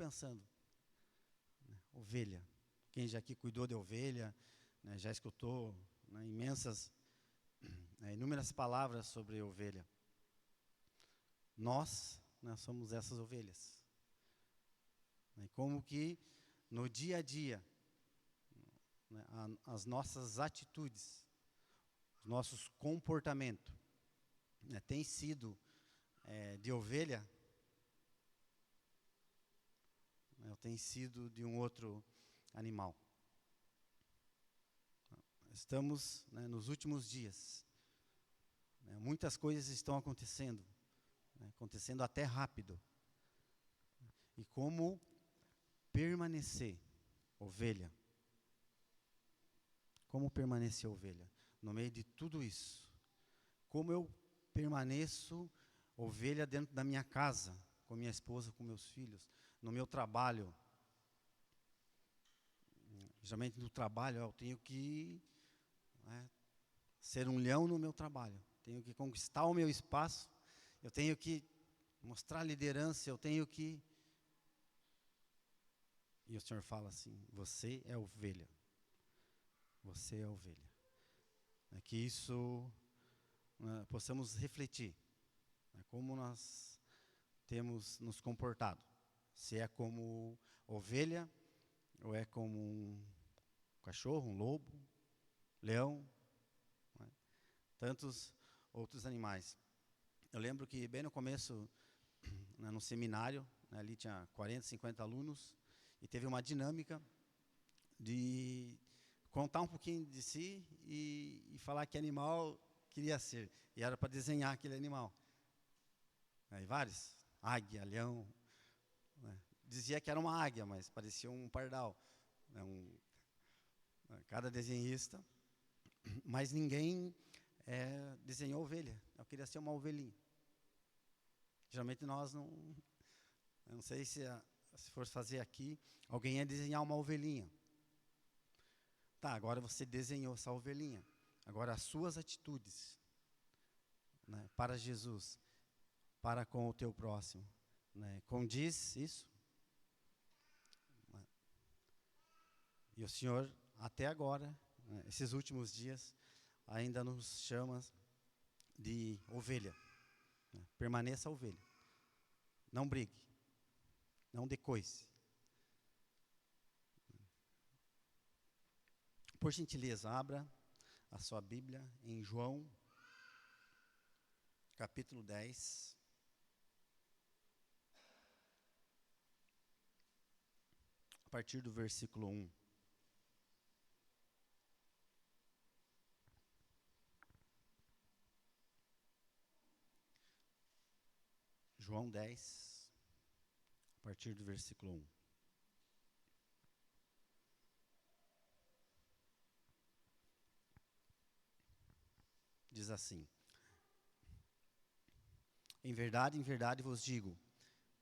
pensando, né? Ovelha. Quem já aqui cuidou de ovelha, né, já escutou, né, inúmeras palavras sobre ovelha. Nós, né, somos essas ovelhas. E como que no dia a dia, né, as nossas atitudes, os nossos comportamentos, né, tem sido de ovelha, né, ou tem sido de um outro animal. Estamos, né, nos últimos dias, né, muitas coisas estão acontecendo, né, acontecendo até rápido. E como permanecer ovelha? Como permanecer ovelha no meio de tudo isso? Como eu permaneço ovelha dentro da minha casa, com minha esposa, com meus filhos, no meu trabalho? Geralmente no trabalho eu tenho que, né, ser um leão no meu trabalho, tenho que conquistar o meu espaço, eu tenho que mostrar liderança, eu tenho que... E o Senhor fala assim: você é ovelha. Você é ovelha. É que isso, né, possamos refletir, né, como nós temos nos comportado. Se é como ovelha, ou é como um cachorro, um lobo, leão, né, tantos outros animais. Eu lembro que bem no começo, né, no seminário, né, ali tinha 40, 50 alunos, e teve uma dinâmica de contar um pouquinho de si e falar que animal queria ser. E era para desenhar aquele animal. Aí vários, águia, leão, né. Dizia que era uma águia, mas parecia um pardal, né, cada desenhista, mas ninguém desenhou ovelha. Eu queria ser uma ovelhinha. Geralmente nós não... Eu não sei se fosse fazer aqui, alguém ia desenhar uma ovelhinha. Tá, agora você desenhou essa ovelhinha. Agora as suas atitudes, né, para Jesus, para com o teu próximo, né, condiz isso? E o Senhor, até agora, né, esses últimos dias, ainda nos chama de ovelha. Né, permaneça ovelha. Não brigue. Não decoice. Por gentileza, abra a sua Bíblia em João, capítulo 10. A partir do versículo 1. João 10, a partir do versículo 1. Diz assim: em verdade vos digo,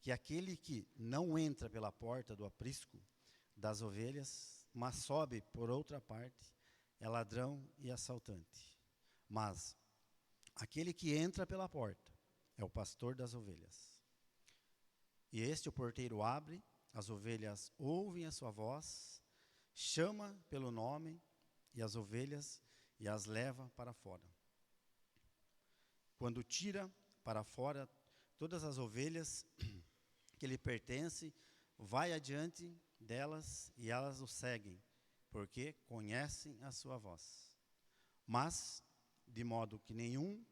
que aquele que não entra pela porta do aprisco das ovelhas, mas sobe por outra parte, é ladrão e assaltante. Mas aquele que entra pela porta é o pastor das ovelhas. E este o porteiro abre, as ovelhas ouvem a sua voz, chama pelo nome, e as ovelhas e as leva para fora. Quando tira para fora todas as ovelhas que lhe pertencem, vai adiante delas e elas o seguem, porque conhecem a sua voz. Mas, de modo que nenhum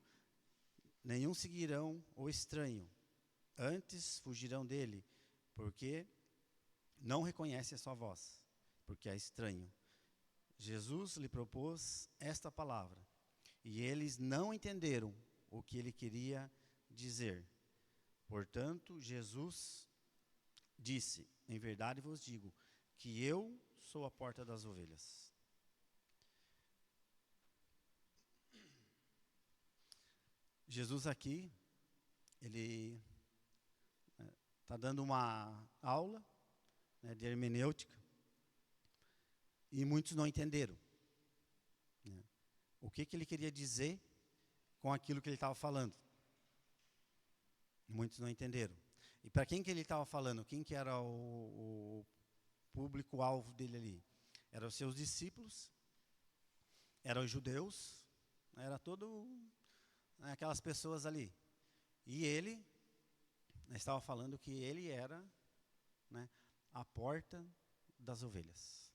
seguirão o estranho, antes fugirão dele, porque não reconhece a sua voz, porque é estranho. Jesus lhe propôs esta palavra, e eles não entenderam o que ele queria dizer. Portanto, Jesus disse: em verdade vos digo, que eu sou a porta das ovelhas. Jesus aqui, ele está dando uma aula, né, de hermenêutica, e muitos não entenderam, né, o que ele queria dizer com aquilo que ele estava falando. Muitos não entenderam. E para quem que ele estava falando? Quem que era o público-alvo dele ali? Eram os seus discípulos, eram os judeus, era todo aquelas pessoas ali. E ele estava falando que ele era, né, a porta das ovelhas.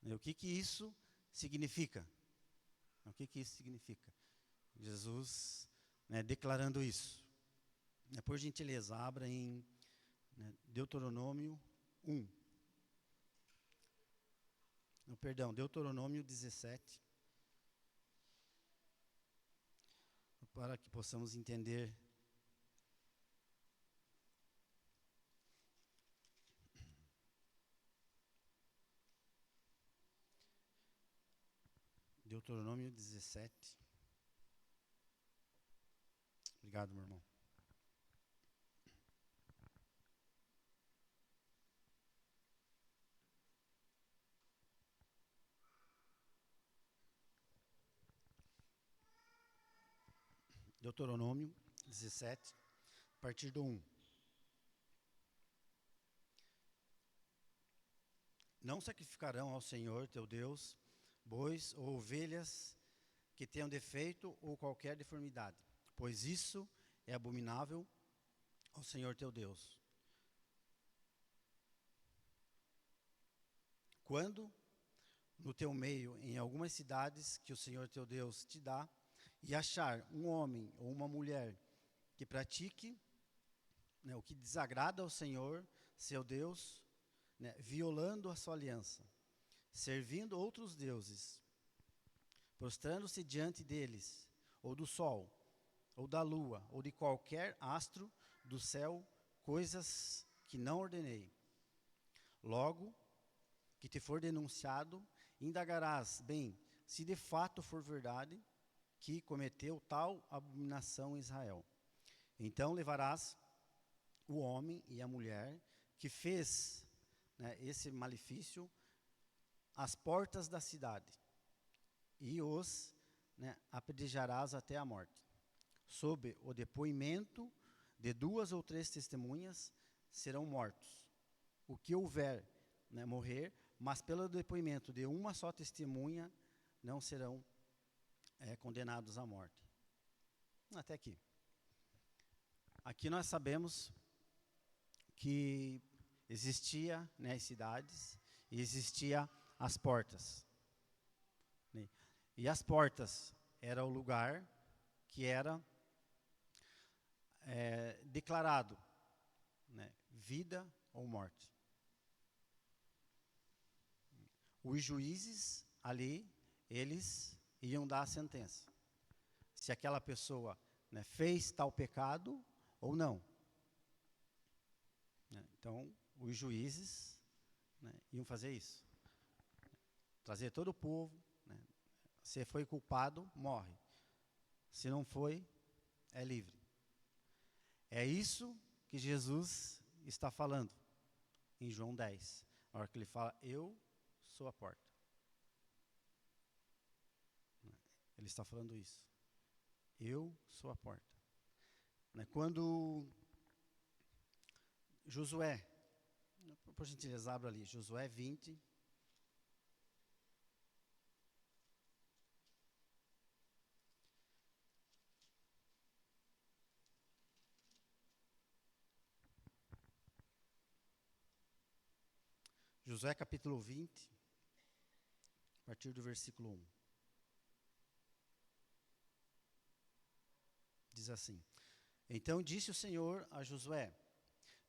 E o que que isso significa? O que que isso significa? Jesus, né, declarando isso. Por gentileza, abra em, né, Deuteronômio 1. Não, perdão, Deuteronômio 17. Para que possamos entender. Deuteronômio 17. Obrigado, meu irmão. Deuteronômio 17, a partir do 1. Não sacrificarão ao Senhor teu Deus bois ou ovelhas que tenham defeito ou qualquer deformidade, pois isso é abominável ao Senhor teu Deus. Quando no teu meio, em algumas cidades que o Senhor teu Deus te dá, e achar um homem ou uma mulher que pratique, né, o que desagrada ao Senhor, seu Deus, né, violando a sua aliança, servindo outros deuses, prostrando-se diante deles, ou do sol, ou da lua, ou de qualquer astro do céu, coisas que não ordenei. Logo que te for denunciado, indagarás bem, se de fato for verdade, que cometeu tal abominação em Israel. Então levarás o homem e a mulher que fez, né, esse malefício às portas da cidade e os, né, apedrejarás até a morte. Sob o depoimento de 2 ou 3 testemunhas serão mortos. O que houver, né, morrer, mas pelo depoimento de uma só testemunha não serão condenados à morte. Até aqui. Aqui nós sabemos que existia, né, as cidades e existia as portas. Né? E as portas era o lugar que era declarado, né, vida ou morte. Os juízes ali, eles iam dar a sentença. Se aquela pessoa, né, fez tal pecado ou não. Né? Então, os juízes, né, iam fazer isso. Trazer todo o povo, né? Se foi culpado, morre. Se não foi, é livre. É isso que Jesus está falando em João 10. Na hora que ele fala, eu sou a porta. Ele está falando isso. Eu sou a porta. Quando Josué, por gentileza, abra ali, Josué 20. Josué capítulo 20, a partir do versículo 1. Diz assim: Então disse o Senhor a Josué: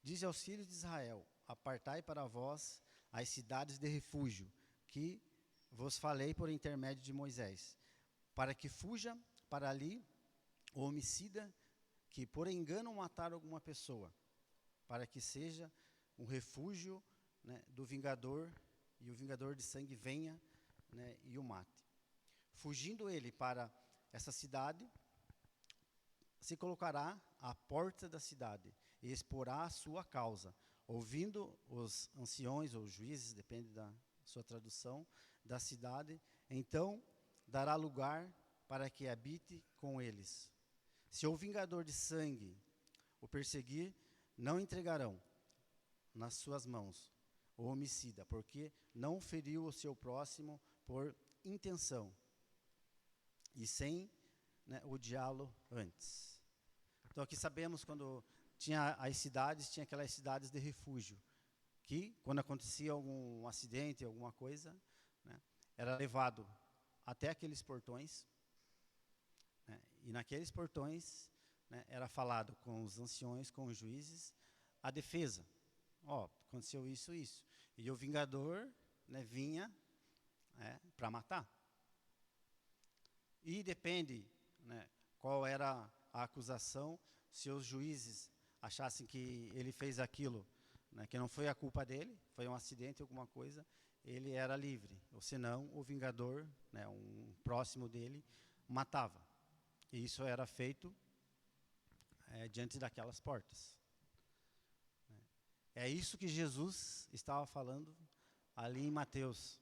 Dize aos filhos de Israel: Apartai para vós as cidades de refúgio, que vos falei por intermédio de Moisés, para que fuja para ali o homicida que por engano matar alguma pessoa, para que seja um refúgio, né, do vingador, e o vingador de sangue venha, né, e o mate. Fugindo ele para essa cidade, se colocará à porta da cidade e exporá a sua causa, ouvindo os anciões ou juízes, depende da sua tradução, da cidade, então dará lugar para que habite com eles. Se o vingador de sangue o perseguir, não entregarão nas suas mãos o homicida, porque não feriu o seu próximo por intenção e sem, né, odiá-lo antes. Então aqui sabemos quando tinha as cidades, tinha aquelas cidades de refúgio, que quando acontecia algum acidente, alguma coisa, né, era levado até aqueles portões, né, e naqueles portões, né, era falado com os anciões, com os juízes, a defesa. Aconteceu isso, isso. E o vingador, né, vinha, né, para matar. E depende, né, qual era a acusação, se os juízes achassem que ele fez aquilo, né, que não foi a culpa dele, foi um acidente, alguma coisa, ele era livre. Ou senão, o vingador, né, um próximo dele, matava. E isso era feito diante daquelas portas. É isso que Jesus estava falando ali em Mateus,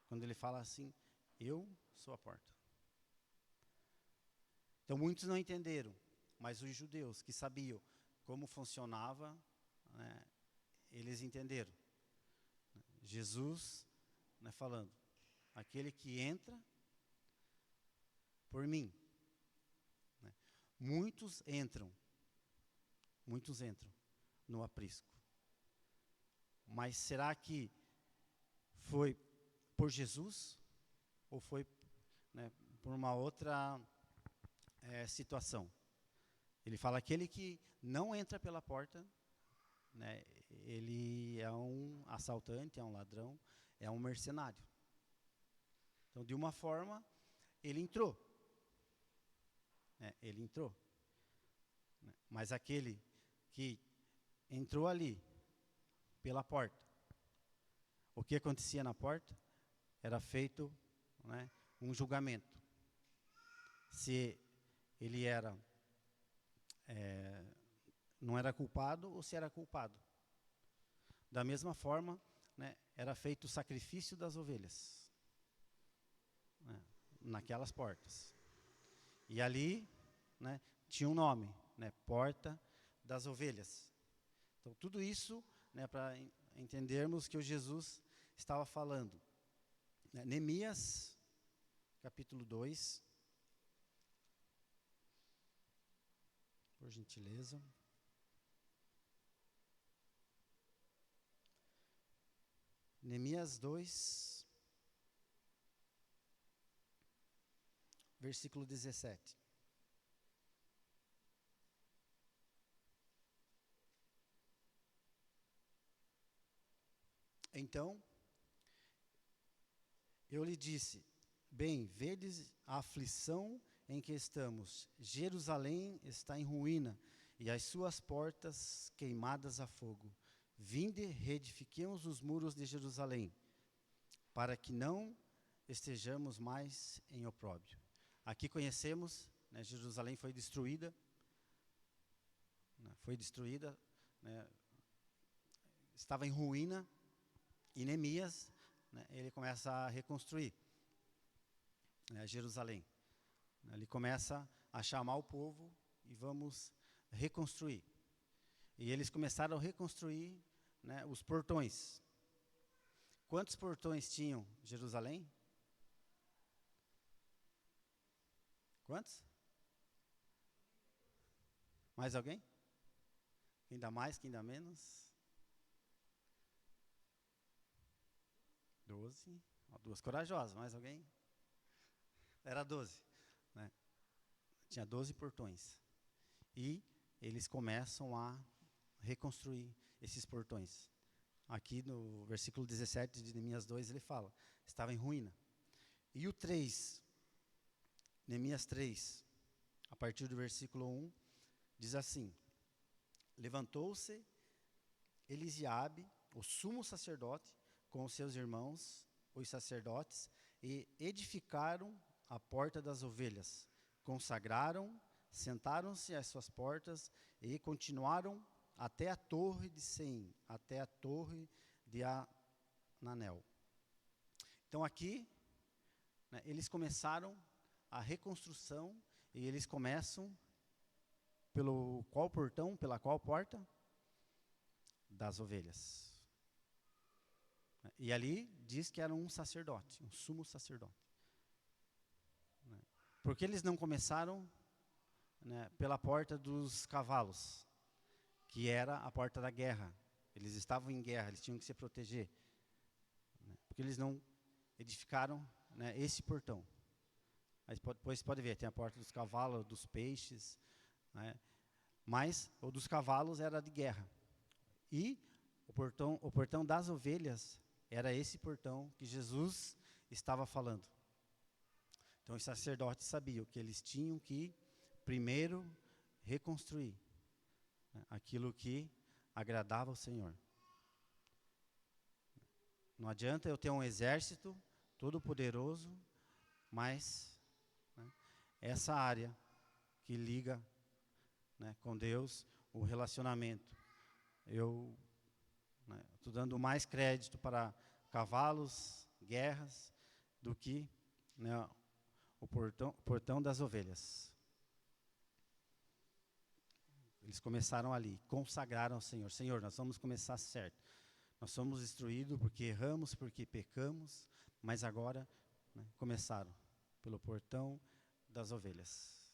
quando ele fala assim, eu sou a porta. Então muitos não entenderam, mas os judeus que sabiam como funcionava, né, eles entenderam. Jesus, né, falando, aquele que entra por mim. Né, muitos entram no aprisco. Mas será que foi por Jesus ou foi, né, por uma outra situação? Ele fala, aquele que não entra pela porta, né, ele é um assaltante, é um ladrão, é um mercenário. Então, de uma forma, ele entrou. Ele entrou. Mas aquele que entrou ali, pela porta, o que acontecia na porta? Era feito, né, um julgamento. Se ele era, não era culpado ou se era culpado. Da mesma forma, né, era feito o sacrifício das ovelhas, né, naquelas portas. E ali, né, tinha um nome, né, Porta das Ovelhas. Então, tudo isso, né, para entendermos que o Jesus estava falando. Neemias, capítulo 2. Por gentileza. Neemias 2, versículo 17. Então, eu lhe disse, bem, vedes a aflição em que estamos. Jerusalém está em ruína, e as suas portas queimadas a fogo. Vinde, reedifiquemos os muros de Jerusalém, para que não estejamos mais em opróbrio. Aqui conhecemos, né, Jerusalém foi destruída, né, estava em ruína, e Neemias, né, ele começa a reconstruir, né, Jerusalém. Ele começa a chamar o povo e vamos reconstruir. E eles começaram a reconstruir, né, os portões. Quantos portões tinham Jerusalém? Quantos? Mais alguém? Quem dá mais, quem dá menos? 12. Duas corajosas, mais alguém? Era 12. Né? Tinha 12 portões. E eles começam a reconstruir esses portões. Aqui no versículo 17 de Neemias 2, ele fala, estava em ruína. E o 3, Neemias 3, a partir do versículo 1, diz assim, levantou-se Elisiabe, o sumo sacerdote, com os seus irmãos, os sacerdotes, e edificaram a porta das ovelhas, consagraram, sentaram-se às suas portas e continuaram até a torre de Sem, até a torre de Ananel. Então aqui, né, eles começaram a reconstrução e eles começam pelo qual portão, pela qual porta? das ovelhas. E ali diz que era um sacerdote, um sumo sacerdote. Porque eles não começaram, né, pela porta dos cavalos, que era a porta da guerra. Eles estavam em guerra, eles tinham que se proteger. Porque eles não edificaram, né, esse portão. Aí depois você pode ver, tem a porta dos cavalos, dos peixes, né, mas o dos cavalos era de guerra. E o portão das ovelhas era esse portão que Jesus estava falando. Então os sacerdotes sabiam que eles tinham que primeiro reconstruir, né, aquilo que agradava ao Senhor. Não adianta eu ter um exército todo poderoso, mas, né, essa área que liga, né, com Deus, o relacionamento. Eu estou dando mais crédito para cavalos, guerras, do que, né, o portão das ovelhas. Eles começaram ali, consagraram ao Senhor. Senhor, nós vamos começar certo. Nós somos instruídos porque erramos, porque pecamos, mas agora, né, começaram pelo portão das ovelhas.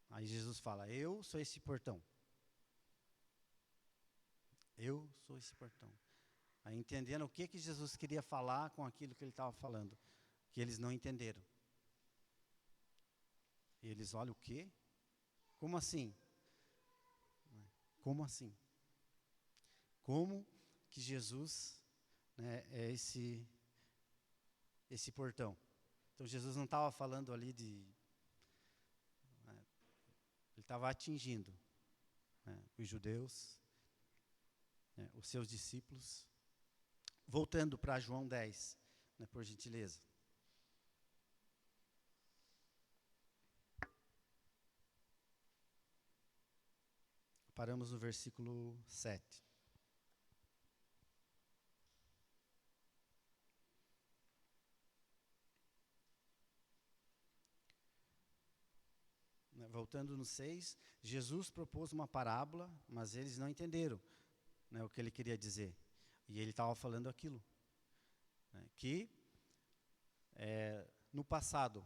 Aí Jesus fala, eu sou esse portão. Eu sou esse portão. Aí entendendo o que Jesus queria falar com aquilo que ele estava falando, que eles não entenderam. E eles olham o quê? Como assim? Como assim? Como que Jesus, né, é esse portão? Então Jesus não estava falando ali né, ele estava atingindo, né, os judeus, né, os seus discípulos. Voltando para João 10, né, por gentileza. Paramos no versículo 7. Voltando no 6, Jesus propôs uma parábola, mas eles não entenderam, né, o que ele queria dizer. E ele estava falando aquilo, né, que no passado,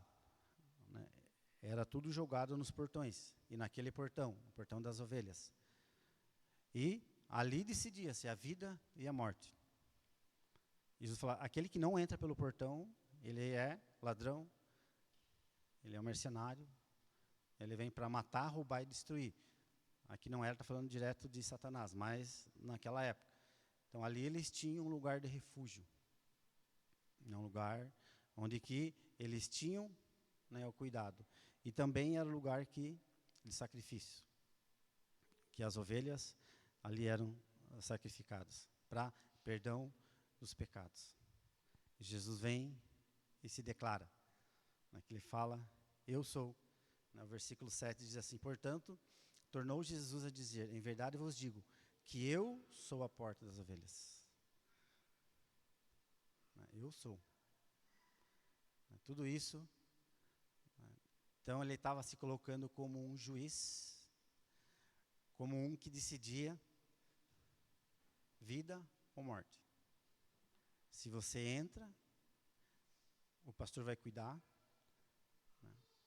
né, era tudo jogado nos portões, e naquele portão, o portão das ovelhas. E ali decidia-se a vida e a morte. Jesus fala, aquele que não entra pelo portão, ele é ladrão, ele é um mercenário, ele vem para matar, roubar e destruir. Aqui não era, está falando direto de Satanás, mas naquela época. Então ali eles tinham um lugar de refúgio. Um lugar onde que eles tinham, né, o cuidado. E também era o lugar de sacrifício. Que as ovelhas ali eram sacrificadas para perdão dos pecados. E Jesus vem e se declara, né, que ele fala, eu sou. No versículo 7 diz assim, portanto, tornou Jesus a dizer, em verdade vos digo, que eu sou a porta das ovelhas. Eu sou. Tudo isso, então ele estava se colocando como um juiz, como um que decidia vida ou morte. Se você entra, o pastor vai cuidar.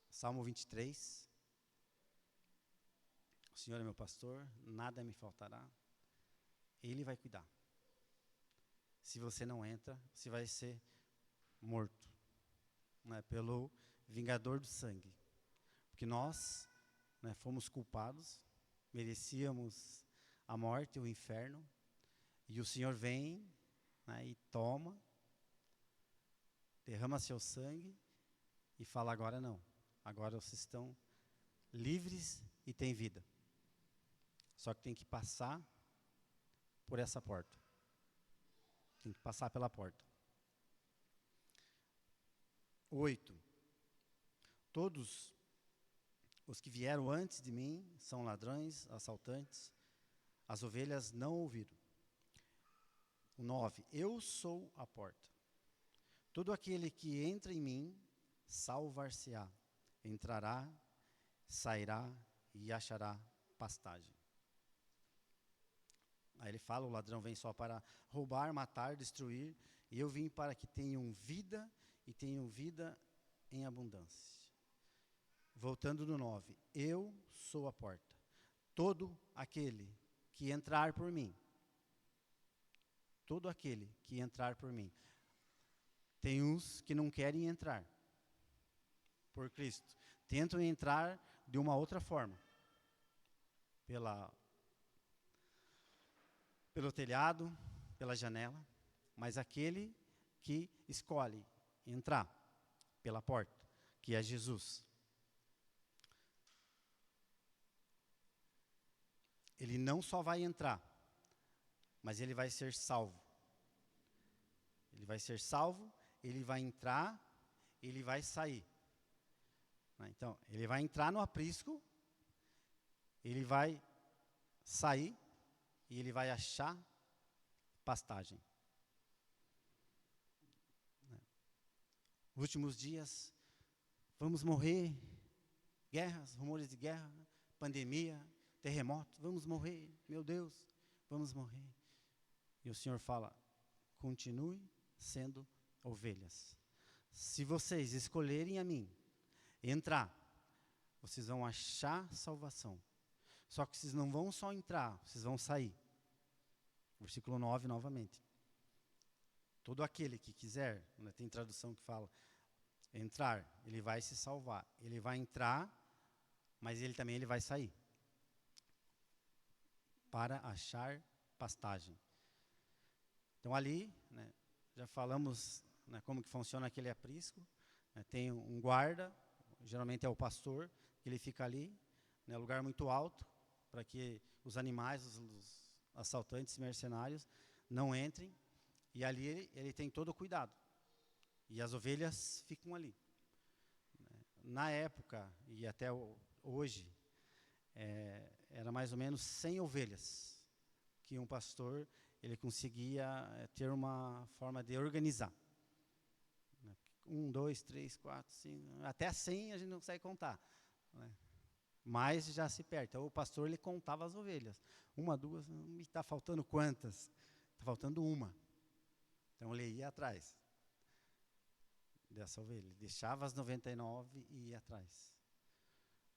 Salmo 23. O Senhor é meu pastor, nada me faltará. Ele vai cuidar. Se você não entra, você vai ser morto, né, pelo vingador do sangue. Porque nós, né, fomos culpados, merecíamos a morte, o inferno. E o Senhor vem, né, e toma, derrama seu sangue e fala, agora não. Agora vocês estão livres e têm vida. Só que tem que passar por essa porta. Tem que passar pela porta. 8. Todos os que vieram antes de mim são ladrões, assaltantes. As ovelhas não ouviram. 9. Eu sou a porta. Todo aquele que entra em mim, salvar-se-á. Entrará, sairá e achará pastagem. Aí ele fala, o ladrão vem só para roubar, matar, destruir, e eu vim para que tenham vida e tenham vida em abundância. Voltando no 9, eu sou a porta. Todo aquele que entrar por mim, todo aquele que entrar por mim. Tem uns que não querem entrar por Cristo. Tentam entrar de uma outra forma. Pelo telhado, pela janela. Mas aquele que escolhe entrar pela porta, que é Jesus. Ele não só vai entrar, mas ele vai ser salvo. Ele vai ser salvo, ele vai entrar, ele vai sair. Então, ele vai entrar no aprisco, ele vai sair e ele vai achar pastagem. Nos últimos dias, vamos morrer, guerras, rumores de guerra, pandemia, terremoto, vamos morrer, meu Deus, vamos morrer. E o Senhor fala, continue sendo ovelhas. Se vocês escolherem a mim, entrar, vocês vão achar salvação. Só que vocês não vão só entrar, vocês vão sair. Versículo 9 novamente. Todo aquele que quiser, né, tem tradução que fala, entrar, ele vai se salvar. Ele vai entrar, mas ele também vai sair. Para achar pastagem. Então ali, né, já falamos, né, como que funciona aquele aprisco. Né, tem um guarda, geralmente é o pastor, que ele fica ali, né, lugar muito alto, para que os animais, os assaltantes, mercenários, não entrem. E ali ele tem todo o cuidado. E as ovelhas ficam ali. Na época, e até hoje, era mais ou menos 100 ovelhas que um pastor ele conseguia ter uma forma de organizar. 1, 2, 3, 4, 5, até 100 a gente não consegue contar. Né? Mas já se perde. Então o pastor ele contava as ovelhas. 1, 2, está faltando quantas? Está faltando uma. Então ele ia atrás dessa ovelha. Deixava as 99 e ia atrás.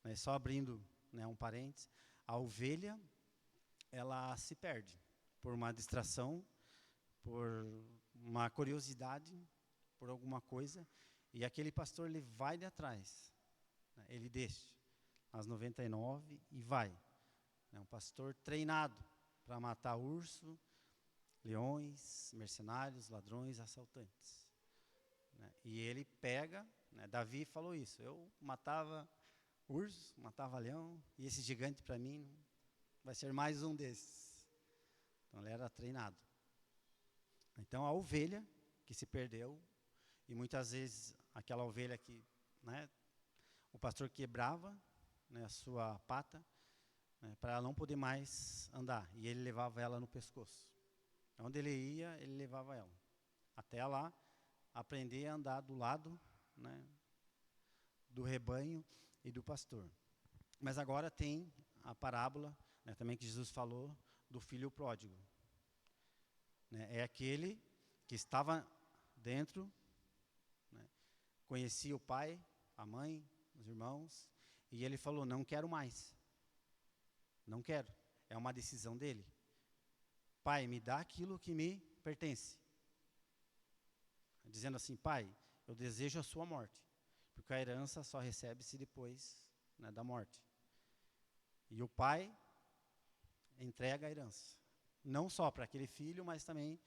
Mas só abrindo, né, um parênteses, a ovelha, ela se perde por uma distração, por uma curiosidade, por alguma coisa, e aquele pastor, ele vai de atrás, né, ele deixa as 99 e vai. É um pastor treinado para matar urso, leões, mercenários, ladrões, assaltantes. Né, e ele pega, né, Davi falou isso, eu matava urso, matava leão, e esse gigante para mim vai ser mais um desses. Então ele era treinado. Então a ovelha que se perdeu, e muitas vezes aquela ovelha que, né, o pastor quebrava, né, a sua pata, né, para ela não poder mais andar, e ele levava ela no pescoço. Onde ele ia, ele levava ela, até ela aprender a andar do lado, né, do rebanho e do pastor. Mas agora tem a parábola, né, também que Jesus falou, do filho pródigo. Né, é aquele que estava dentro, né, conhecia o pai, a mãe, os irmãos, e ele falou, não quero mais. Não quero. É uma decisão dele. Pai, me dá aquilo que me pertence. Dizendo assim, pai, eu desejo a sua morte, porque a herança só recebe-se depois, né, da morte. E o pai entrega a herança. Não só para aquele filho, mas também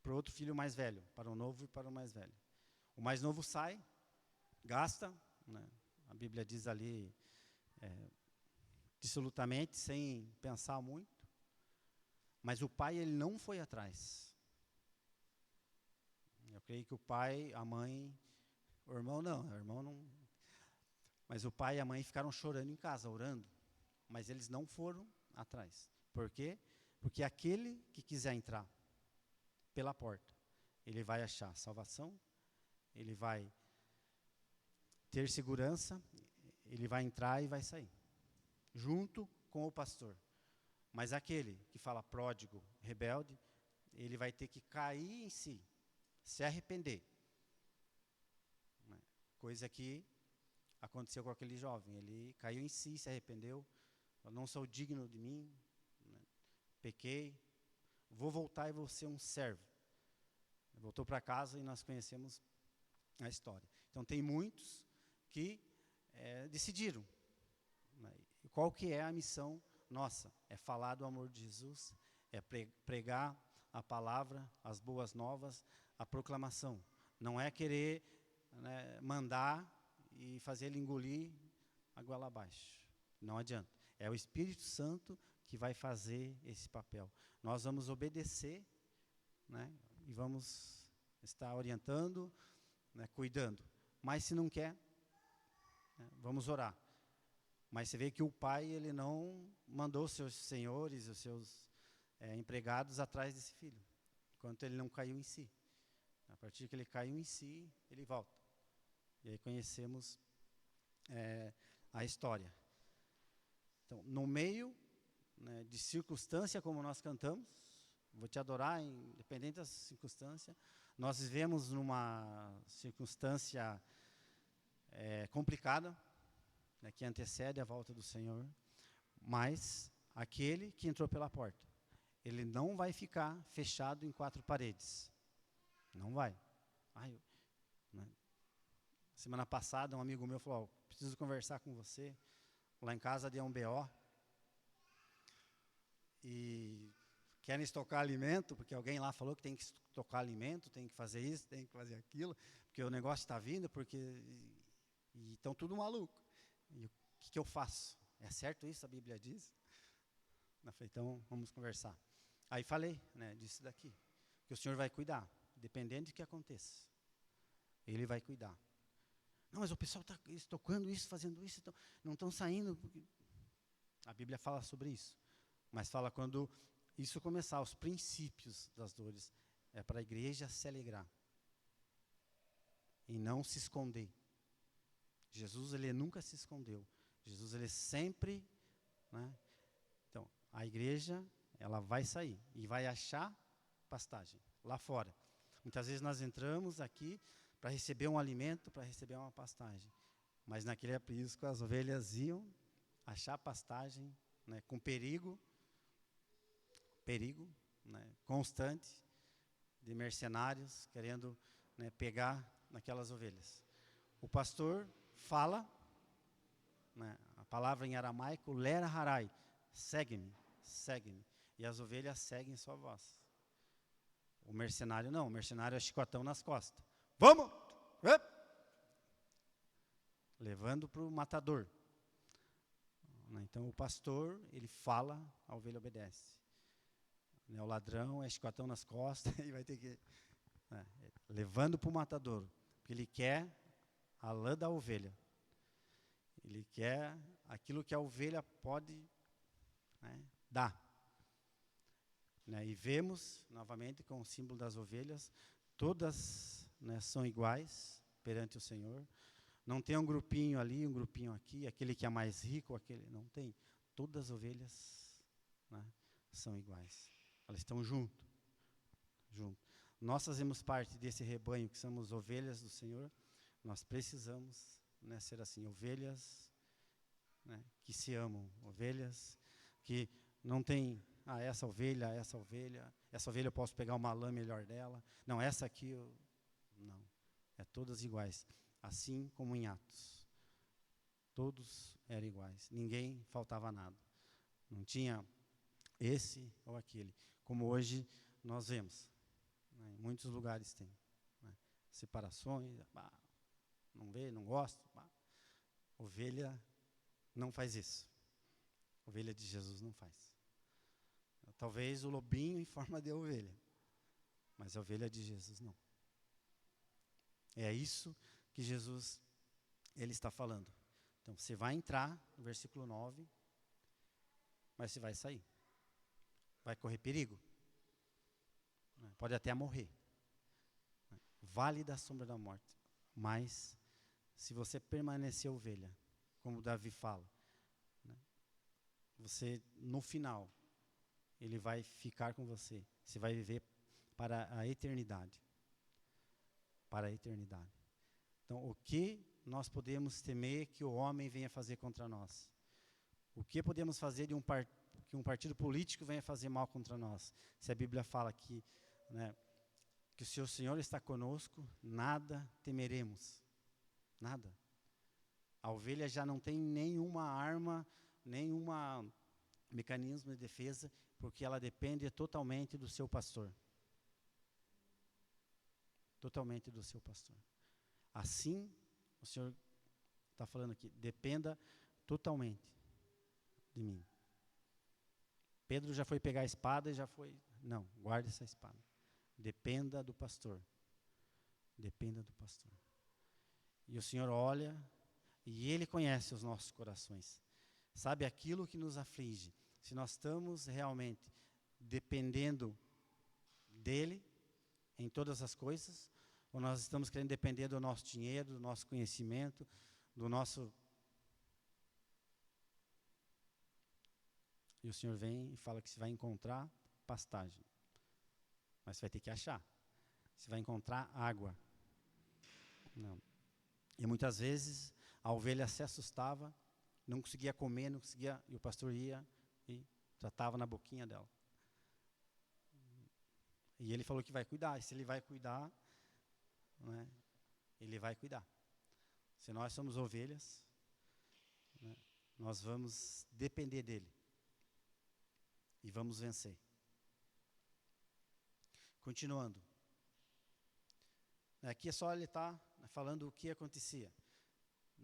para o outro filho mais velho, para o novo e para o mais velho. O mais novo sai, gasta, né, a Bíblia diz ali, dissolutamente, sem pensar muito. Mas o pai, ele não foi atrás. Eu creio que o pai, a mãe, o irmão não. Mas o pai e a mãe ficaram chorando em casa, orando. Mas eles não foram atrás. Por quê? Porque aquele que quiser entrar pela porta, ele vai achar salvação, ele vai ter segurança, ele vai entrar e vai sair. Junto com o pastor. Mas aquele que fala pródigo, rebelde, ele vai ter que cair em si, se arrepender. Né? Coisa que aconteceu com aquele jovem. Ele caiu em si, se arrependeu. Eu não sou digno de mim, né? Pequei, vou voltar e vou ser um servo. Voltou para casa e nós conhecemos a história. Então tem muitos que decidiram. Né? E qual que é a missão nossa? É falar do amor de Jesus, é pregar a palavra, as boas novas, a proclamação. Não é querer, né, mandar e fazer ele engolir a goela abaixo. Não adianta. É o Espírito Santo que vai fazer esse papel. Nós vamos obedecer, né, e vamos estar orientando, né, cuidando. Mas se não quer, né, vamos orar. Mas você vê que o pai, ele não mandou os seus senhores, os seus empregados atrás desse filho, enquanto ele não caiu em si. A partir que ele caiu em si, ele volta. E aí conhecemos a história. Então, no meio, né, de circunstância, como nós cantamos, vou te adorar, independente das circunstâncias, nós vivemos numa circunstância complicada, né, que antecede a volta do Senhor, mas aquele que entrou pela porta, ele não vai ficar fechado em quatro paredes. Não vai. Né? Semana passada, um amigo meu falou, preciso conversar com você. Lá em casa deu um BO. E querem estocar alimento, porque alguém lá falou que tem que estocar alimento, tem que fazer isso, tem que fazer aquilo, porque o negócio está vindo, e estão tudo maluco. E o que eu faço? É certo isso, a Bíblia diz? Eu falei, então vamos conversar. Aí falei, né, disso daqui, que o Senhor vai cuidar, dependendo de que aconteça. Ele vai cuidar. Não, mas o pessoal está estocando isso, fazendo isso, não estão saindo. Porque a Bíblia fala sobre isso. Mas fala quando isso começar, os princípios das dores, é para a igreja se alegrar. E não se esconder. Jesus, ele nunca se escondeu. Jesus, ele sempre, né? Então, a igreja, ela vai sair e vai achar pastagem lá fora. Muitas vezes nós entramos aqui para receber um alimento, para receber uma pastagem. Mas naquele aprisco as ovelhas iam achar pastagem, né, com perigo, né, constante, de mercenários querendo, né, pegar naquelas ovelhas. O pastor fala, né, a palavra em aramaico, lera harai, segue-me, segue-me. E as ovelhas seguem sua voz. O mercenário não, o mercenário é chicotão nas costas. Vamos! Levando para o matador. Então o pastor, ele fala, a ovelha obedece. O ladrão é chicotão nas costas e vai ter que... levando para o matador. Porque ele quer a lã da ovelha. Ele quer aquilo que a ovelha pode, né, dar. Né, e vemos, novamente, com o símbolo das ovelhas, todas, né, são iguais perante o Senhor. Não tem um grupinho ali, um grupinho aqui, aquele que é mais rico, aquele... Não tem. Todas as ovelhas, né, são iguais. Elas estão junto. Nós fazemos parte desse rebanho, que somos ovelhas do Senhor. Nós precisamos, né, ser assim, ovelhas, né, que se amam, ovelhas que não tem, essa ovelha eu posso pegar uma lã melhor dela. Não, essa aqui, não. É todas iguais. Assim como em Atos. Todos eram iguais. Ninguém faltava nada. Não tinha esse ou aquele. Como hoje nós vemos. Né, em muitos lugares tem. Né, separações, não vê, não gosta. Ovelha não faz isso. Ovelha de Jesus não faz. Talvez o lobinho em forma de ovelha. Mas a ovelha de Jesus não. É isso que Jesus, ele está falando. Então, você vai entrar no versículo 9, mas você vai sair. Vai correr perigo. Pode até morrer. Vale da sombra da morte. Mas, se você permanecer ovelha, como Davi fala, né, você, no final, Ele vai ficar com você. Você vai viver para a eternidade. Para a eternidade. Então, o que nós podemos temer que o homem venha fazer contra nós? O que podemos fazer que um partido político venha fazer mal contra nós? Se a Bíblia fala que, né, que o Senhor está conosco, nada temeremos. Nada. A ovelha já não tem nenhuma arma, nenhum mecanismo de defesa, porque ela depende totalmente do seu pastor. Totalmente do seu pastor. Assim, o Senhor está falando aqui, dependa totalmente de mim. Pedro já foi pegar a espada e já foi, não, guarde essa espada. Dependa do pastor. Dependa do pastor. E o Senhor olha e Ele conhece os nossos corações. Sabe aquilo que nos aflige. Se nós estamos realmente dependendo dEle em todas as coisas, ou nós estamos querendo depender do nosso dinheiro, do nosso conhecimento, do nosso... E o Senhor vem e fala que você vai encontrar pastagem. Mas você vai ter que achar. Você vai encontrar água. Não. E muitas vezes a ovelha se assustava, não conseguia comer, não conseguia, e o pastor ia e tratava na boquinha dela. E ele falou que vai cuidar, e se ele vai cuidar, né, ele vai cuidar. Se nós somos ovelhas, né, nós vamos depender dele. E vamos vencer. Continuando. Aqui é só ele estar falando o que acontecia.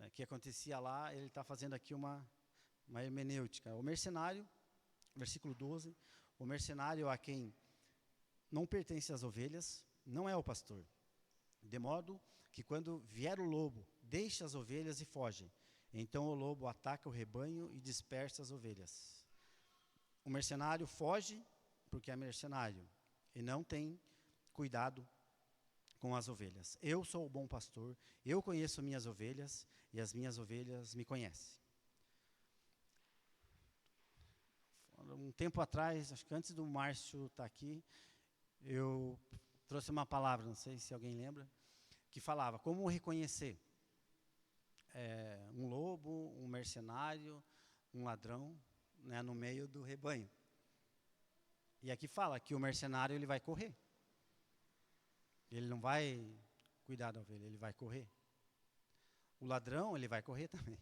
O que acontecia lá, ele está fazendo aqui uma hermenêutica. O mercenário, versículo 12, o mercenário a quem não pertence às ovelhas, não é o pastor. De modo que quando vier o lobo, deixa as ovelhas e foge. Então o lobo ataca o rebanho e dispersa as ovelhas. O mercenário foge porque é mercenário e não tem cuidado com as ovelhas. Eu sou o bom pastor, eu conheço minhas ovelhas e as minhas ovelhas me conhecem. Um tempo atrás, acho que antes do Márcio estar aqui, eu trouxe uma palavra, não sei se alguém lembra, que falava como reconhecer um lobo, um mercenário, um ladrão, né, no meio do rebanho. E aqui fala que o mercenário ele vai correr. Ele não vai cuidar da ovelha, ele vai correr. O ladrão, ele vai correr também.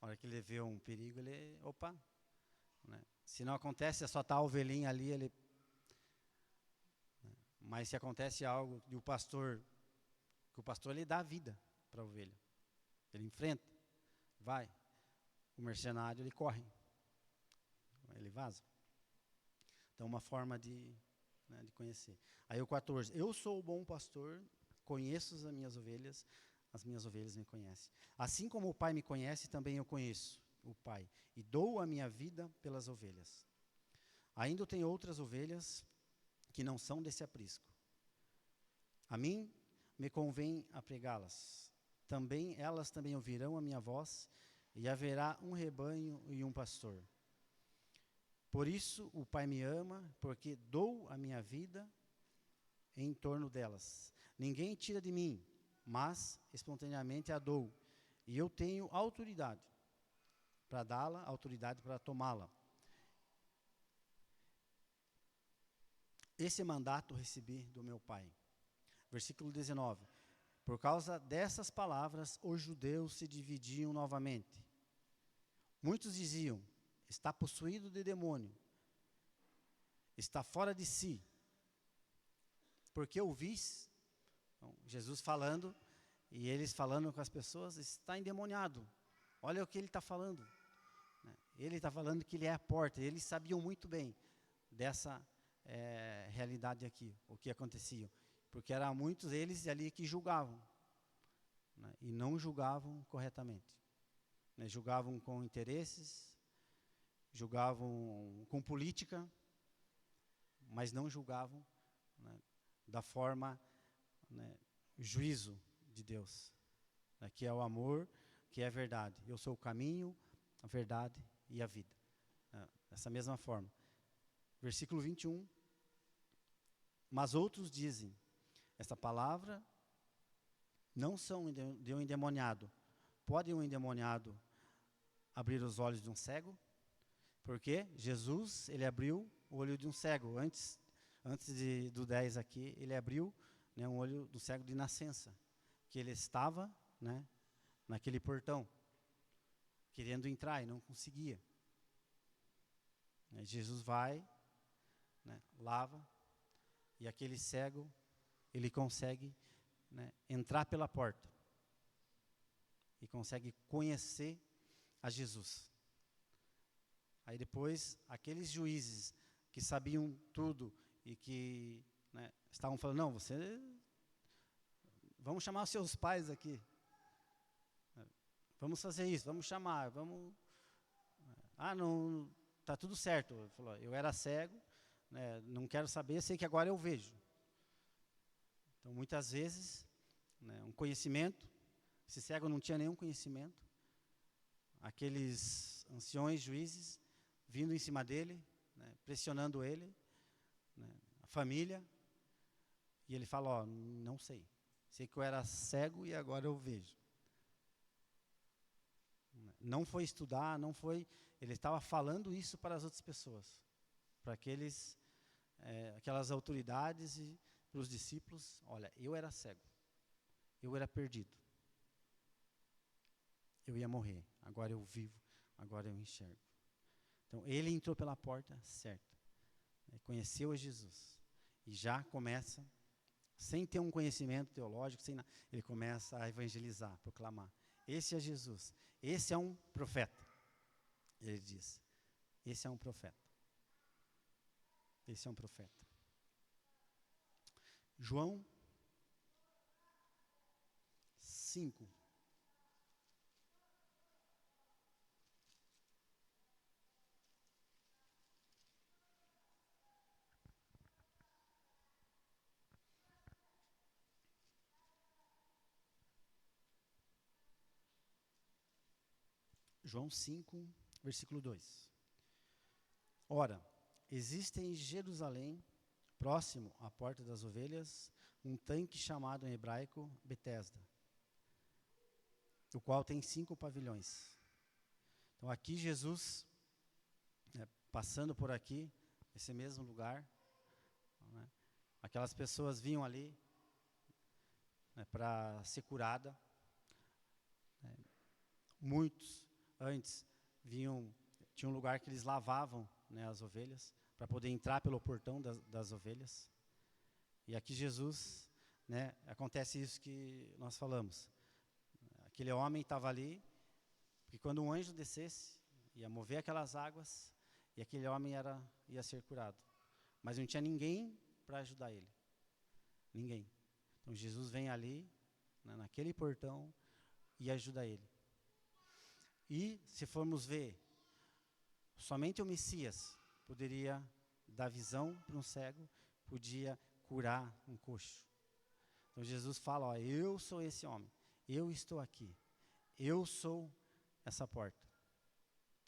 A hora que ele vê um perigo, ele, opa. Né? Se não acontece, é só estar a ovelhinha ali, ele... Mas se acontece algo que o pastor ele dá vida para a ovelha. Ele enfrenta, vai. O mercenário, ele corre. Ele vaza. Então, uma forma de conhecer. Aí o 14. Eu sou o bom pastor, conheço as minhas ovelhas me conhecem. Assim como o Pai me conhece, também eu conheço o Pai. E dou a minha vida pelas ovelhas. Ainda tem outras ovelhas que não são desse aprisco. A mim me convém apregá-las. Elas também ouvirão a minha voz, e haverá um rebanho e um pastor. Por isso o Pai me ama, porque dou a minha vida em torno delas. Ninguém tira de mim, mas espontaneamente a dou. E eu tenho autoridade para dá-la, autoridade para tomá-la. Esse mandato recebi do meu Pai. Versículo 19. Por causa dessas palavras, os judeus se dividiam novamente. Muitos diziam, está possuído de demônio, está fora de si. Porque ouvis, Jesus falando, e eles falando com as pessoas, está endemoniado. Olha o que ele está falando. Ele está falando que ele é a porta. Eles sabiam muito bem dessa realidade aqui, o que acontecia. Porque eram muitos deles ali que julgavam, né, e não julgavam corretamente. Né, julgavam com interesses, julgavam com política, mas não julgavam, né, da forma, né, juízo de Deus, né, que é o amor, que é a verdade. Eu sou o caminho, a verdade e a vida. Dessa mesma forma. Versículo 21. Mas outros dizem, esta palavra não são de um endemoniado. Pode um endemoniado abrir os olhos de um cego? Porque Jesus, ele abriu o olho de um cego. Antes do 10 aqui, ele abriu, né, um olho do cego de nascença. Que ele estava, né, naquele portão, querendo entrar e não conseguia. Jesus vai, né, lava, e aquele cego, ele consegue, né, entrar pela porta. E consegue conhecer a Jesus. Aí depois, aqueles juízes que sabiam tudo e que, né, estavam falando, não, vamos chamar os seus pais aqui. Vamos fazer isso, vamos chamar, vamos... não, está tudo certo. Ele falou, eu era cego, né, não quero saber, sei que agora eu vejo. Então, muitas vezes, né, um conhecimento, esse cego não tinha nenhum conhecimento, aqueles anciões, juízes, vindo em cima dele, né, pressionando ele, né, a família, e ele fala, não sei que eu era cego e agora eu vejo. Não foi estudar, não foi, ele estava falando isso para as outras pessoas, para aquelas autoridades e para os discípulos, olha, eu era cego, eu era perdido, eu ia morrer, agora eu vivo, agora eu enxergo. Então, ele entrou pela porta certa, né, conheceu a Jesus, e já começa, sem ter um conhecimento teológico, ele começa a evangelizar, proclamar. Esse é Jesus, esse é um profeta, ele diz, esse é um profeta. Esse é um profeta. João 5. João 5, versículo 2. Ora, existe em Jerusalém, próximo à porta das ovelhas, um tanque chamado em hebraico Betesda, o qual tem 5 pavilhões. Então aqui Jesus, né, passando por aqui, esse mesmo lugar, né, aquelas pessoas vinham ali, né, para ser curada. Né, muitos antes tinha um lugar que eles lavavam, né, as ovelhas, para poder entrar pelo portão das ovelhas. E aqui Jesus, né, acontece isso que nós falamos. Aquele homem estava ali, porque quando um anjo descesse, ia mover aquelas águas, e aquele homem ia ser curado. Mas não tinha ninguém para ajudar ele. Ninguém. Então Jesus vem ali, né, naquele portão, e ajuda ele. E, se formos ver, somente o Messias poderia dar visão para um cego, podia curar um coxo. Então Jesus fala, eu sou esse homem, eu estou aqui, eu sou essa porta.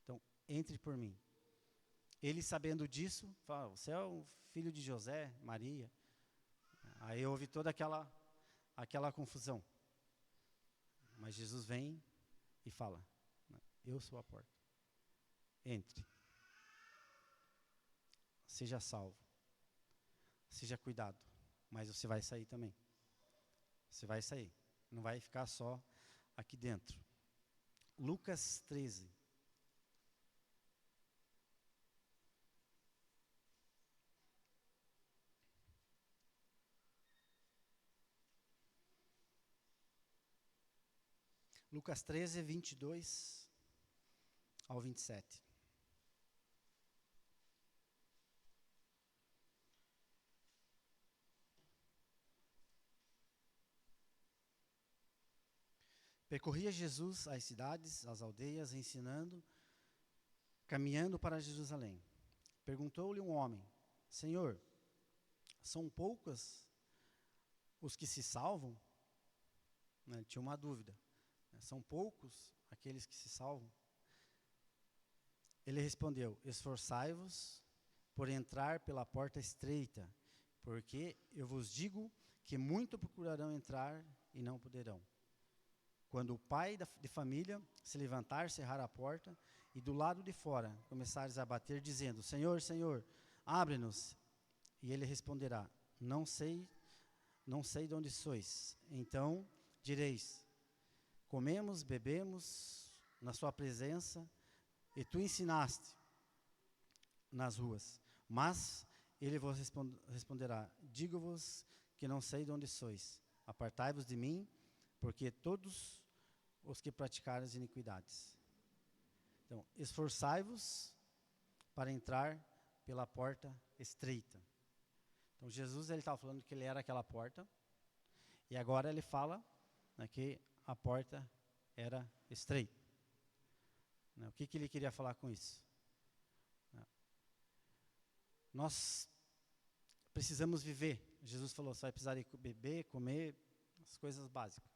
Então, entre por mim. Ele, sabendo disso, fala, você é o filho de José, Maria. Aí houve toda aquela confusão. Mas Jesus vem e fala, eu sou a porta. Entre. Seja salvo. Seja cuidado. Mas você vai sair também. Você vai sair. Não vai ficar só aqui dentro. Lucas 13. Lucas 13, 22 ao 27. Percorria Jesus as cidades, as aldeias, ensinando, caminhando para Jerusalém. Perguntou-lhe um homem, Senhor, são poucos os que se salvam? Ele tinha uma dúvida. São poucos aqueles que se salvam? Ele respondeu, esforçai-vos por entrar pela porta estreita, porque eu vos digo que muito procurarão entrar e não poderão. Quando o pai de família se levantar, cerrar a porta, e do lado de fora começares a bater, dizendo, Senhor, Senhor, abre-nos. E ele responderá, não sei de onde sois. Então direis, comemos, bebemos na sua presença, e tu ensinaste nas ruas. Mas ele vos responderá, digo-vos que não sei de onde sois. Apartai-vos de mim, porque todos os que praticarem as iniquidades. Então, esforçai-vos para entrar pela porta estreita. Então, Jesus ele estava falando que ele era aquela porta, e agora ele fala, né, que a porta era estreita. Né, o que ele queria falar com isso? Nós precisamos viver. Jesus falou, você vai precisar de beber, comer, as coisas básicas.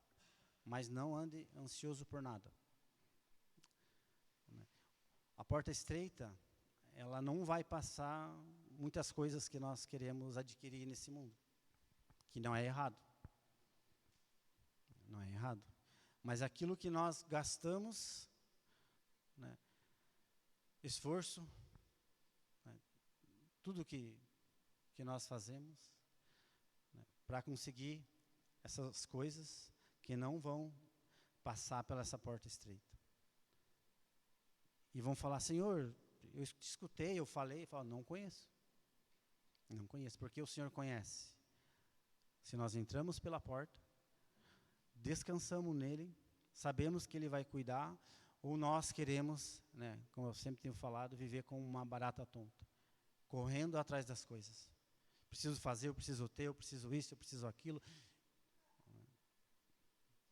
Mas não ande ansioso por nada. A porta estreita, ela não vai passar muitas coisas que nós queremos adquirir nesse mundo, que não é errado. Não é errado. Mas aquilo que nós gastamos, né, esforço, né, tudo que nós fazemos, né, para conseguir essas coisas que não vão passar pela essa porta estreita. E vão falar, Senhor, eu te escutei, eu falei, não conheço. Não conheço, porque o Senhor conhece. Se nós entramos pela porta, descansamos nele, sabemos que ele vai cuidar, ou nós queremos, né, como eu sempre tenho falado, viver como uma barata tonta, correndo atrás das coisas. Preciso fazer, eu preciso ter, eu preciso isso, eu preciso aquilo.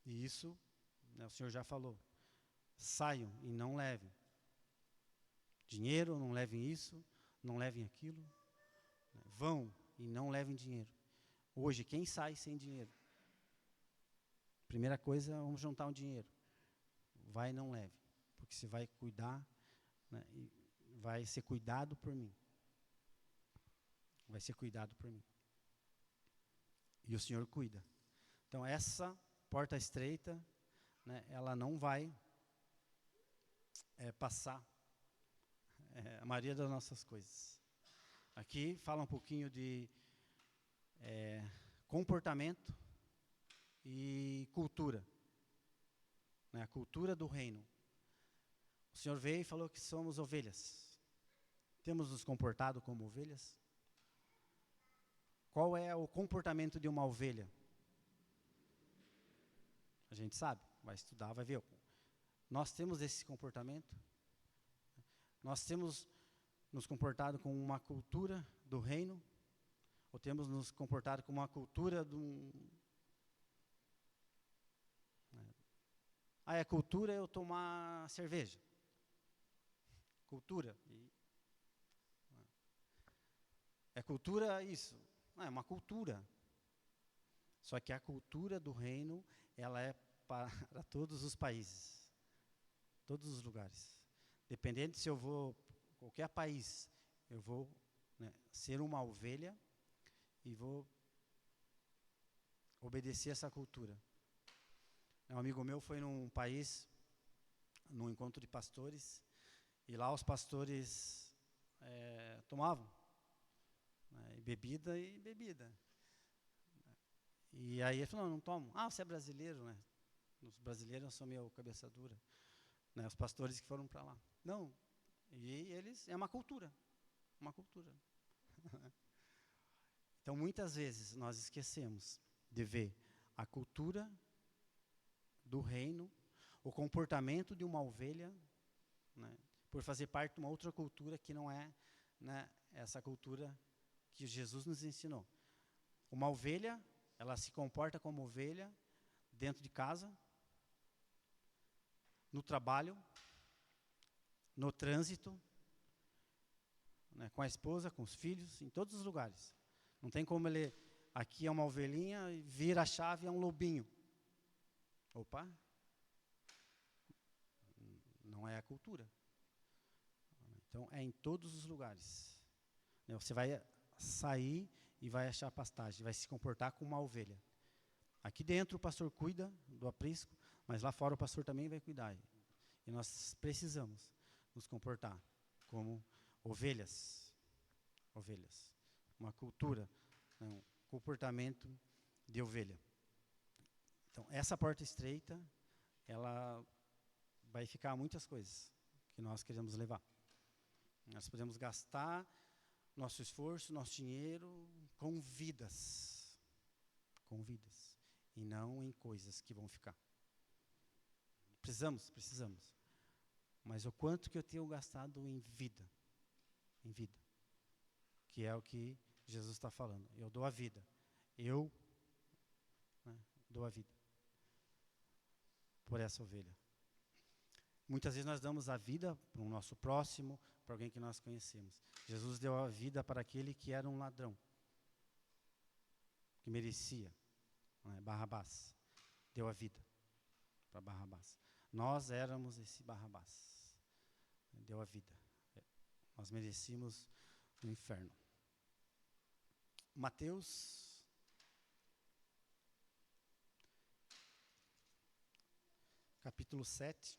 E isso, né, o Senhor já falou. Saiam e não levem dinheiro, não levem isso, não levem aquilo. Vão e não levem dinheiro. Hoje, quem sai sem dinheiro? Primeira coisa, vamos juntar um dinheiro. Vai e não leve, porque você vai cuidar, né, e vai ser cuidado por mim. Vai ser cuidado por mim. E o Senhor cuida. Então, essa porta estreita, né, ela não vai passar a maioria das nossas coisas. Aqui fala um pouquinho de comportamento e cultura, né, a cultura do reino. O Senhor veio e falou que somos ovelhas. Temos nos comportado como ovelhas? Qual é o comportamento de uma ovelha? A gente sabe, vai estudar, vai ver. Nós temos esse comportamento? Nós temos nos comportado com uma cultura do reino? Ou temos nos comportado com uma cultura do... é cultura eu tomar cerveja. Cultura. É cultura isso. Não, é uma cultura. Só que a cultura do reino, ela é para todos os países. Todos os lugares. Dependendo se eu vou, qualquer país, eu vou, né, ser uma ovelha e vou obedecer essa cultura. Um amigo meu foi num país, num encontro de pastores, e lá os pastores tomavam, né, bebida. E aí ele falou, não tomo. Ah, você é brasileiro, né? Os brasileiros são meio cabeça dura. Né, os pastores que foram para lá. Não, e eles, é uma cultura. Uma cultura. Então, muitas vezes, nós esquecemos de ver a cultura do reino, o comportamento de uma ovelha, né, por fazer parte de uma outra cultura que não é, né, essa cultura que Jesus nos ensinou. Uma ovelha, ela se comporta como ovelha dentro de casa, no trabalho, no trânsito, né, com a esposa, com os filhos, em todos os lugares. Não tem como ele, aqui é uma ovelhinha, e vira a chave, é um lobinho. Opa! Não é a cultura. Então, é em todos os lugares. Você vai sair e vai achar pastagem, vai se comportar como uma ovelha. Aqui dentro o pastor cuida do aprisco, mas lá fora o pastor também vai cuidar. E nós precisamos nos comportar como ovelhas. Ovelhas. Uma cultura, um comportamento de ovelha. Então, essa porta estreita, ela vai ficar muitas coisas que nós queremos levar. Nós podemos gastar nosso esforço, nosso dinheiro com vidas. Com vidas. E não em coisas que vão ficar. Precisamos. Mas o quanto que eu tenho gastado em vida. Em vida. Que é o que Jesus está falando. Eu dou a vida. Eu dou a vida. Por essa ovelha. Muitas vezes nós damos a vida para o nosso próximo, para alguém que nós conhecemos. Jesus deu a vida para aquele que era um ladrão. Que merecia. Barrabás. Deu a vida para Barrabás. Nós éramos esse Barrabás. Deu a vida. Nós merecíamos o inferno. Mateus capítulo 7.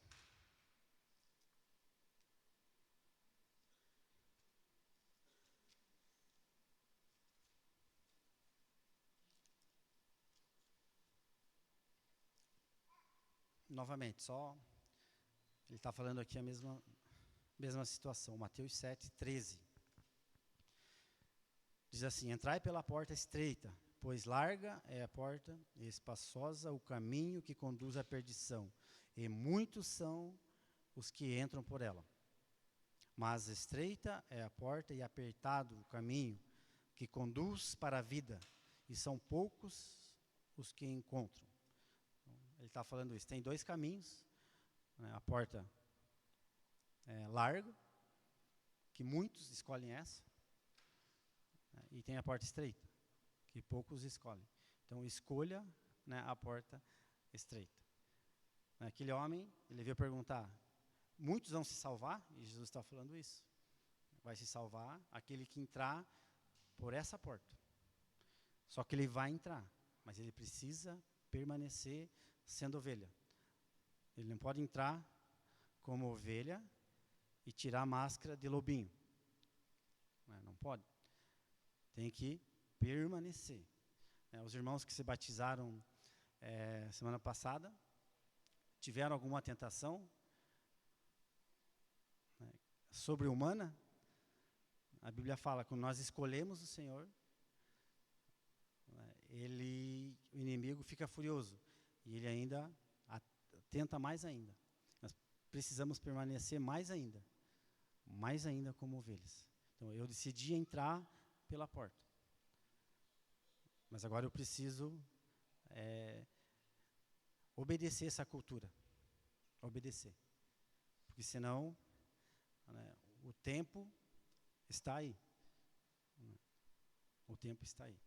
Novamente, ele está falando aqui a mesma situação. Mateus 7, 13. Diz assim: entrai pela porta estreita, pois larga é a porta e espaçosa o caminho que conduz à perdição, e muitos são os que entram por ela. Mas estreita é a porta e apertado o caminho que conduz para a vida, e são poucos os que encontram. Ele está falando isso. Tem dois caminhos. A porta é larga, que muitos escolhem essa. E tem a porta estreita, que poucos escolhem. Então, escolha a porta estreita. Aquele homem, ele veio perguntar, muitos vão se salvar? E Jesus está falando isso. Vai se salvar aquele que entrar por essa porta. Só que ele vai entrar, mas ele precisa permanecer sendo ovelha. Ele não pode entrar como ovelha e tirar a máscara de lobinho. Não pode. Tem que permanecer. Os irmãos que se batizaram semana passada tiveram alguma tentação sobre-humana. A Bíblia fala que quando nós escolhemos o Senhor, o inimigo fica furioso e ele ainda tenta mais ainda. Nós precisamos permanecer mais ainda como ovelhas. Então, eu decidi entrar pela porta. Mas agora eu preciso obedecer essa cultura. Obedecer. Porque senão, o tempo está aí. O tempo está aí.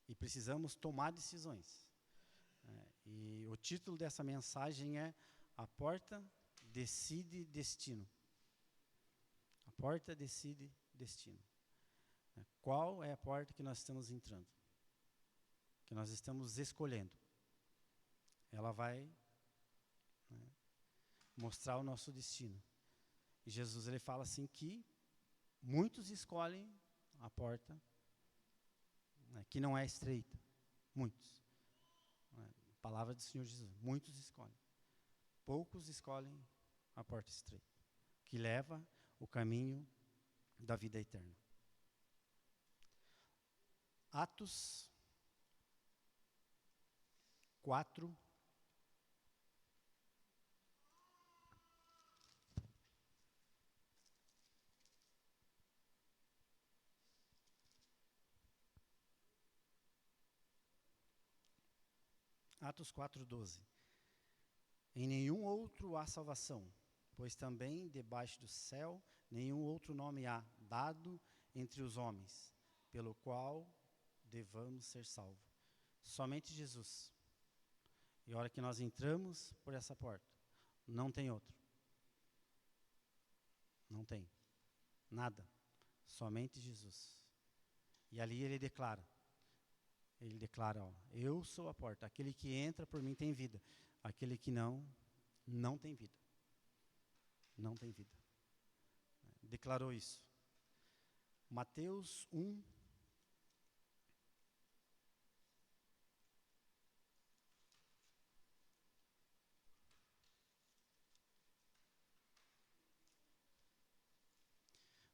E precisamos tomar decisões. E o título dessa mensagem é A Porta Decide Destino. A porta decide destino. Qual é a porta que nós estamos entrando? Que nós estamos escolhendo? Ela vai mostrar o nosso destino. E Jesus ele fala assim que muitos escolhem a porta que não é estreita. Muitos. Palavra do Senhor Jesus. Muitos escolhem. Poucos escolhem a porta estreita, que leva o caminho da vida eterna. Atos 4. Atos 4:12. Em nenhum outro há salvação, pois também debaixo do céu nenhum outro nome há dado entre os homens, pelo qual devamos ser salvos. Somente Jesus. E a hora que nós entramos por essa porta, não tem outro. Não tem. Nada. Somente Jesus. E ali ele declara, ó, eu sou a porta, aquele que entra por mim tem vida, aquele que não tem vida. Não tem vida. Declarou isso. Mateus 1,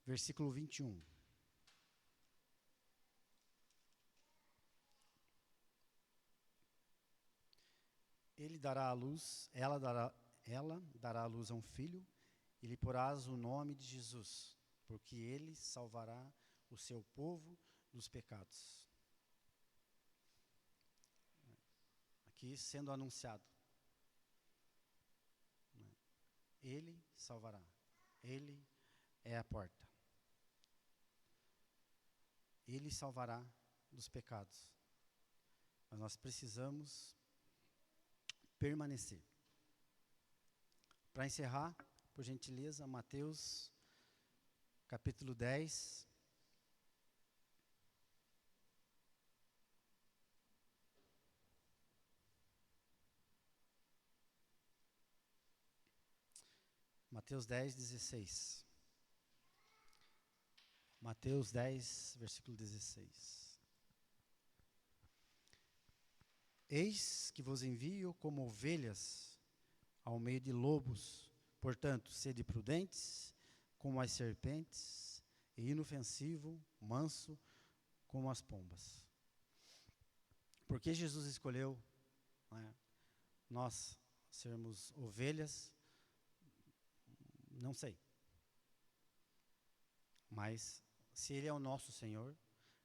versículo 21. Ela dará à luz a um filho, e lhe porás o nome de Jesus, porque ele salvará o seu povo dos pecados. Aqui sendo anunciado. Ele salvará. Ele é a porta. Ele salvará dos pecados. Mas nós precisamos permanecer. Para encerrar, por gentileza, Mateus, capítulo 10. Mateus 10, 16. Mateus 10, versículo 16. Eis que vos envio como ovelhas ao meio de lobos. Portanto, sede prudentes como as serpentes e inofensivo, manso como as pombas. Por que Jesus escolheu, né, nós sermos ovelhas? Não sei. Mas, se Ele é o nosso Senhor,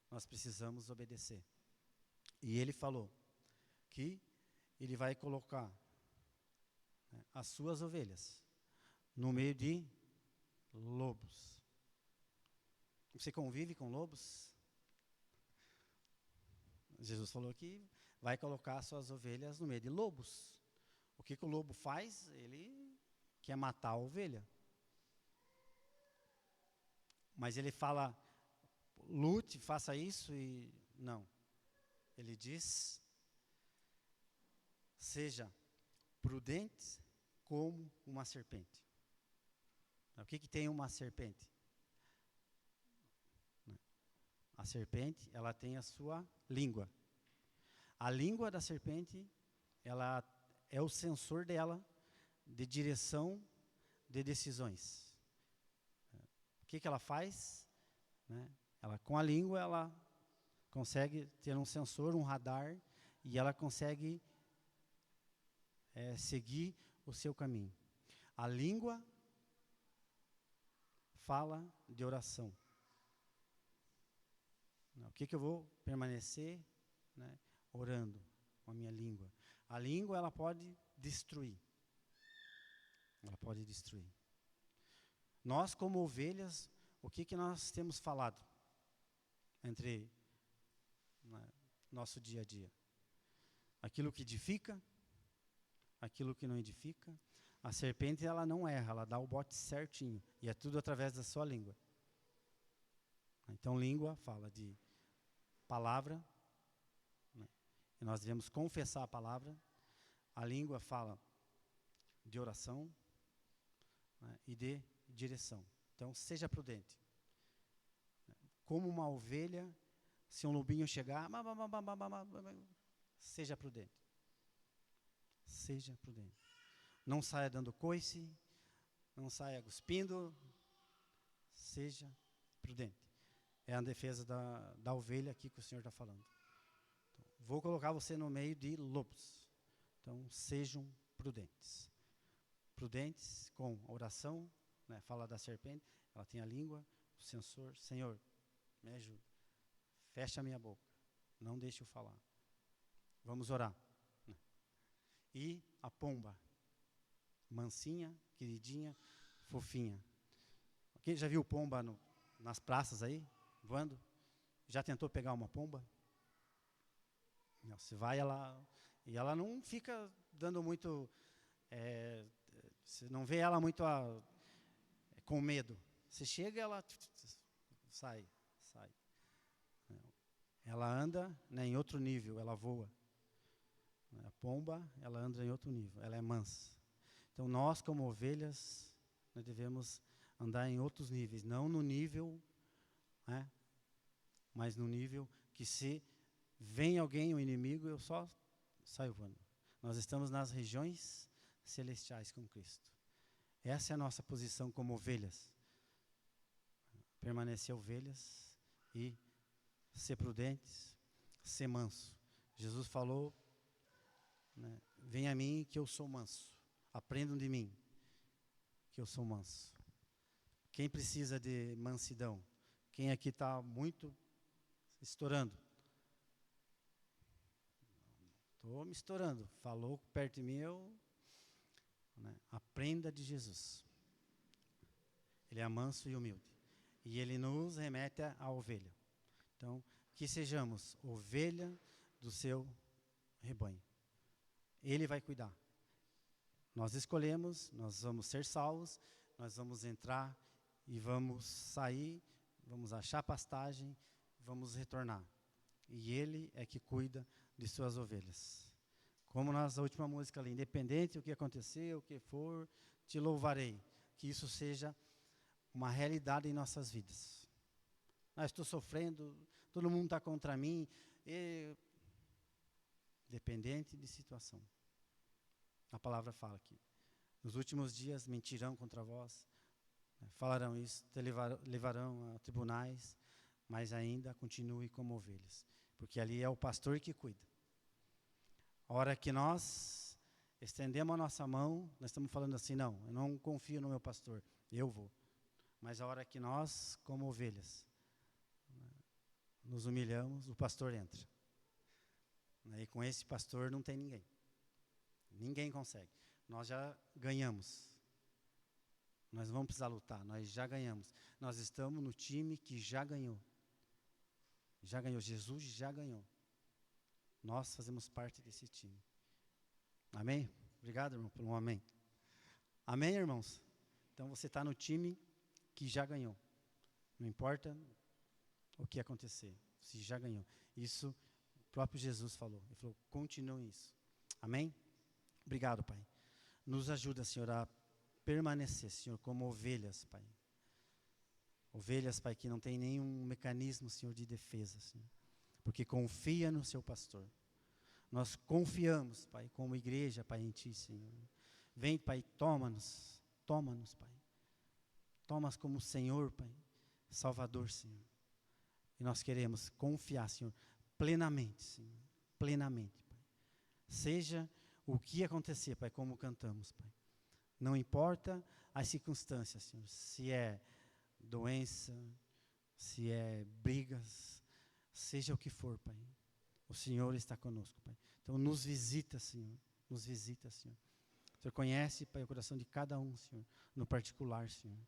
nós precisamos obedecer. E Ele falou que Ele vai colocar, né, as suas ovelhas no meio de lobos. Você convive com lobos? Jesus falou que vai colocar as suas ovelhas no meio de lobos. O que o lobo faz? Ele quer matar a ovelha. Mas ele fala, lute, faça isso e não. Ele diz, seja prudente como uma serpente. O que tem uma serpente? A serpente, ela tem a sua língua. A língua da serpente, ela é o sensor dela de direção de decisões. O que ela faz? Né? Ela, com a língua, ela consegue ter um sensor, um radar, e ela consegue seguir o seu caminho. A língua fala de oração. O que eu vou permanecer, né, orando com a minha língua? A língua, ela pode destruir. Ela pode destruir. Nós, como ovelhas, o que nós temos falado entre, né, nosso dia a dia? Aquilo que edifica, aquilo que não edifica. A serpente, ela não erra, ela dá o bote certinho. E é tudo através da sua língua. Então, língua fala de palavra, né? E nós devemos confessar a palavra. A língua fala de oração, né, e de direção. Então, seja prudente. Como uma ovelha, se um lobinho chegar, seja prudente. Seja prudente. Não saia dando coice, não saia cuspindo, seja prudente. É a defesa da ovelha aqui que o Senhor está falando. Então, vou colocar você no meio de lobos. Então, sejam prudentes. Prudentes com a oração, né, fala da serpente, ela tem a língua, o sensor. Senhor, me ajuda. Fecha a minha boca. Não deixe eu falar. Vamos orar. E a pomba. Mansinha, queridinha, fofinha. Okay? Já viu pomba nas praças aí, voando? Já tentou pegar uma pomba? Não, você vai, e ela não fica dando muito, você não vê ela muito com medo. Você chega, ela sai, sai. Ela anda, né, em outro nível, ela voa. A pomba, ela anda em outro nível, ela é mansa. Então nós, como ovelhas, nós devemos andar em outros níveis, não no nível, né, mas no nível que se vem alguém, um inimigo, eu só saio voando. Nós estamos nas regiões celestiais com Cristo. Essa é a nossa posição como ovelhas. Permanecer ovelhas e ser prudentes, ser manso. Jesus falou, né, venha a mim que eu sou manso. Aprendam de mim que eu sou manso. Quem precisa de mansidão? Quem aqui está muito estourando? Estou me estourando. Falou perto de mim, né, aprenda de Jesus. Ele é manso e humilde. E ele nos remete à ovelha. Então, que sejamos ovelha do seu rebanho. Ele vai cuidar. Nós escolhemos, nós vamos ser salvos, nós vamos entrar e vamos sair, vamos achar pastagem, vamos retornar. E ele é que cuida de suas ovelhas. Como na última música ali, independente do que acontecer, o que for, te louvarei. Que isso seja uma realidade em nossas vidas. Estou sofrendo, todo mundo está contra mim. Dependente de situação. A palavra fala aqui. Nos últimos dias mentirão contra vós, falarão isso, levarão a tribunais, mas ainda continue como ovelhas. Porque ali é o pastor que cuida. A hora que nós estendemos a nossa mão, nós estamos falando assim, não, eu não confio no meu pastor, eu vou. Mas a hora que nós, como ovelhas, nos humilhamos, o pastor entra. E com esse pastor não tem ninguém. Ninguém consegue. Nós já ganhamos. Nós não vamos precisar lutar, nós já ganhamos. Nós estamos no time que já ganhou. Já ganhou, Jesus já ganhou. Nós fazemos parte desse time. Amém? Obrigado, irmão, por um amém. Amém, irmãos? Então você está no time que já ganhou. Não importa o que acontecer, você já ganhou. Isso o próprio Jesus falou. Ele falou, continue isso. Amém? Obrigado, Pai. Nos ajuda, Senhor, a permanecer, Senhor, como ovelhas, Pai. Ovelhas, Pai, que não tem nenhum mecanismo, Senhor, de defesa, Senhor. Porque confia no seu pastor. Nós confiamos, Pai, como igreja, Pai, em Ti, Senhor. Vem, Pai, toma-nos, Pai. Toma-nos como Senhor, Pai, Salvador, Senhor. E nós queremos confiar, Senhor, plenamente, Senhor. Plenamente, Pai. Seja o que acontecer, Pai, como cantamos, Pai. Não importa as circunstâncias, Senhor. Se é doença, se é brigas, seja o que for, Pai. O Senhor está conosco, Pai. Então nos visita, Senhor. Nos visita, Senhor. O Senhor conhece, Pai, o coração de cada um, Senhor, no particular, Senhor.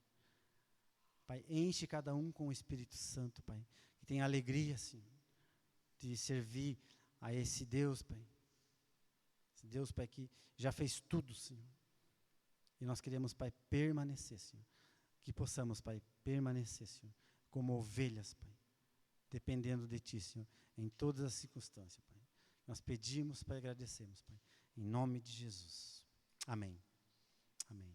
Pai, enche cada um com o Espírito Santo, Pai. Que tenha alegria, Senhor, de servir a esse Deus, Pai. Esse Deus, Pai, que já fez tudo, Senhor. E nós queremos, Pai, permanecer, Senhor. Que possamos, Pai, permanecer, Senhor, como ovelhas, Pai. Dependendo de Ti, Senhor, em todas as circunstâncias, Pai. Nós pedimos, Pai, e agradecemos, Pai. Em nome de Jesus. Amém. Amém.